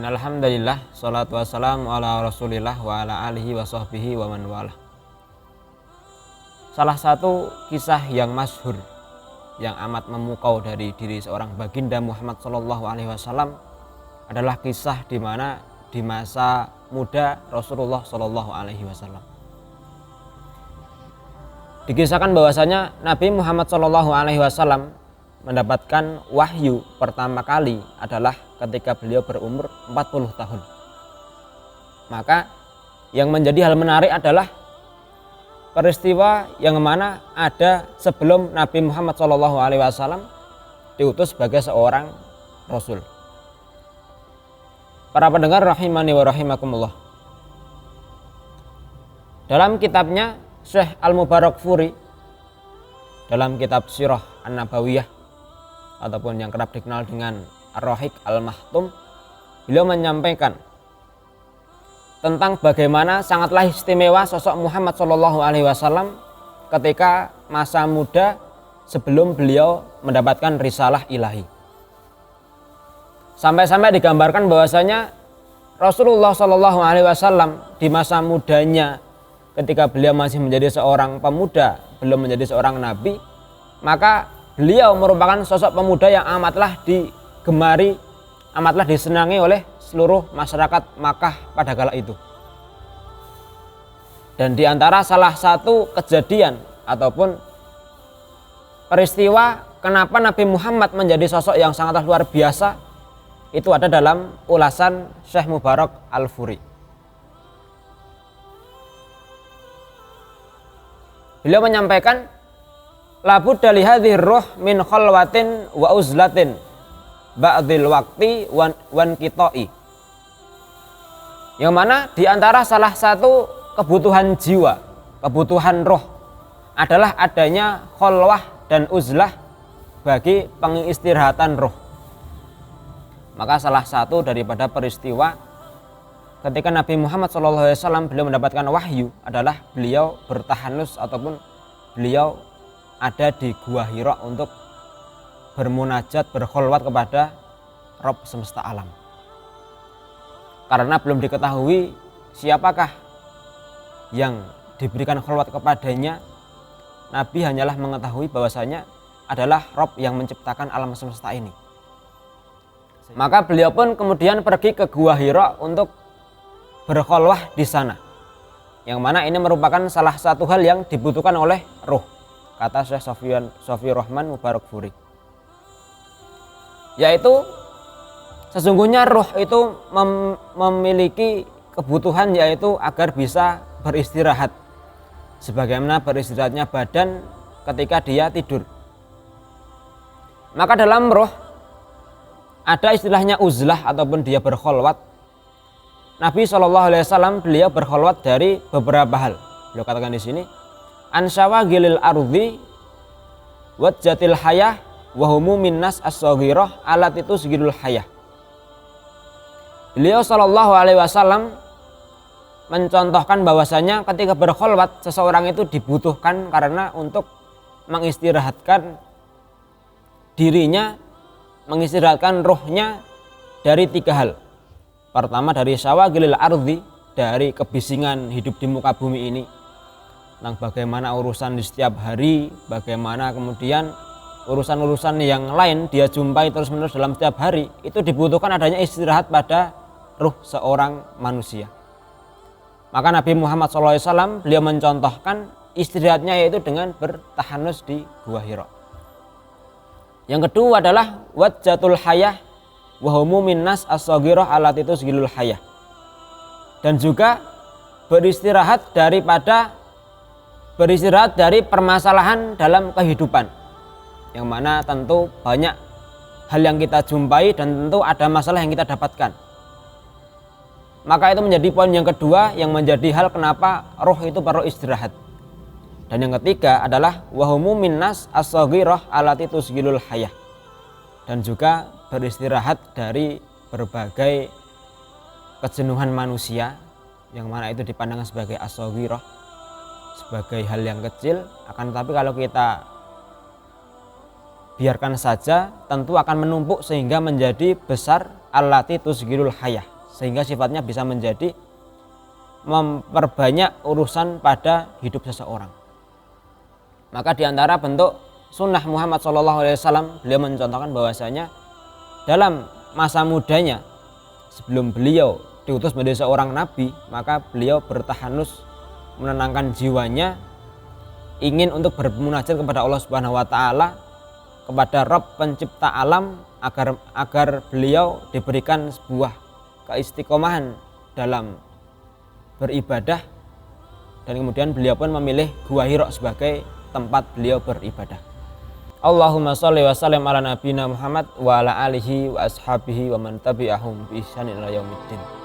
Innalhamdulillah, salatu wassalamu ala rasulillah wa ala alihi wa sahbihi wa man walah. Salah satu kisah yang masyhur, yang amat memukau dari diri seorang baginda Muhammad SAW adalah kisah di mana di masa muda Rasulullah SAW. Dikisahkan bahwasanya Nabi Muhammad SAW mendapatkan wahyu pertama kali adalah ketika beliau berumur 40 tahun. Maka yang menjadi hal menarik adalah peristiwa yang mana ada sebelum Nabi Muhammad SAW diutus sebagai seorang Rasul. Para pendengar rahimani wa rahimakumullah. Dalam kitabnya Syekh Al-Mubarakfuri, dalam kitab Sirah An-Nabawiyah ataupun yang kerap dikenal dengan Ar-Rahiq Al-Mahtum, beliau menyampaikan tentang bagaimana sangatlah istimewa sosok Muhammad SAW ketika masa muda sebelum beliau mendapatkan risalah ilahi. Sampai-sampai digambarkan bahwasanya Rasulullah SAW di masa mudanya ketika beliau masih menjadi seorang pemuda, belum menjadi seorang nabi, maka beliau merupakan sosok pemuda yang amatlah digemari, amatlah disenangi oleh seluruh masyarakat Makkah pada kala itu. Dan di antara salah satu kejadian ataupun peristiwa kenapa Nabi Muhammad menjadi sosok yang sangatlah luar biasa, itu ada dalam ulasan Syekh Mubarak Al-Furi. Beliau menyampaikan, la budda li hadhihi ruh min khalwatin wa uzlatin ba'dil waqti wan qita'i. Yang mana di antara salah satu kebutuhan jiwa, kebutuhan roh adalah adanya khalwah dan uzlah bagi pengistirahatan roh. Maka salah satu daripada peristiwa ketika Nabi Muhammad SAW beliau mendapatkan wahyu adalah beliau bertahanus ataupun beliau ada di Gua Hira untuk bermunajat, berkholwat kepada Rabb semesta alam. Karena belum diketahui siapakah yang diberikan kholwat kepadanya, Nabi hanyalah mengetahui bahwasanya adalah Rabb yang menciptakan alam semesta ini. Maka beliau pun kemudian pergi ke Gua Hira untuk berkholwah di sana. Yang mana ini merupakan salah satu hal yang dibutuhkan oleh ruh, kata Syekh Sofiyur Rahman Mubarakfuri, yaitu sesungguhnya ruh itu memiliki kebutuhan, yaitu agar bisa beristirahat sebagaimana beristirahatnya badan ketika dia tidur. Maka dalam ruh ada istilahnya uzlah ataupun dia berkholwat. Nabi SAW beliau berkholwat dari beberapa hal. Beliau katakan di sini, ansawagilil ardi wajjatil hayah wahumu minnas as-saghirah alat itu segidul hayah. Beliau SAW mencontohkan bahwasanya ketika berkholwat seseorang itu dibutuhkan karena untuk mengistirahatkan dirinya, mengistirahatkan rohnya dari tiga hal. Pertama dari syawagilil ardi, dari kebisingan hidup di muka bumi ini, tentang bagaimana urusan di setiap hari, bagaimana kemudian urusan-urusan yang lain dia jumpai terus-menerus dalam setiap hari, itu dibutuhkan adanya istirahat pada ruh seorang manusia. Maka Nabi Muhammad SAW beliau mencontohkan istirahatnya yaitu dengan bertahanus di Gua Hira. Yang kedua adalah wajjatul hayah wahumu minnas as-saghirah alat itu segilul hayah, dan juga beristirahat dari permasalahan dalam kehidupan, yang mana tentu banyak hal yang kita jumpai dan tentu ada masalah yang kita dapatkan. Maka itu menjadi poin yang kedua yang menjadi hal kenapa roh itu perlu istirahat. Dan yang ketiga adalah wahumu minnas as-saghirah alat itu segilul hayah, dan juga beristirahat dari berbagai kejenuhan manusia, yang mana itu dipandang sebagai as-saghirah, sebagai hal yang kecil. Akan tetapi kalau kita biarkan saja tentu akan menumpuk sehingga menjadi besar allati tusghirul hayah, sehingga sifatnya bisa menjadi memperbanyak urusan pada hidup seseorang. Maka diantara bentuk sunnah Muhammad SAW, beliau mencontohkan bahwasanya dalam masa mudanya sebelum beliau diutus menjadi seorang nabi, maka beliau bertahanus menenangkan jiwanya, ingin untuk bermunajat kepada Allah Subhanahu wa taala, kepada Rabb pencipta alam, agar beliau diberikan sebuah keistiqomahan dalam beribadah, dan kemudian beliau pun memilih Gua Hira sebagai tempat beliau beribadah. Allahumma sholli wa sallim ala nabiyina Muhammad wa ala alihi wa ashabihi wa man tabi'ahum bi ihsanin ila yaumiddin.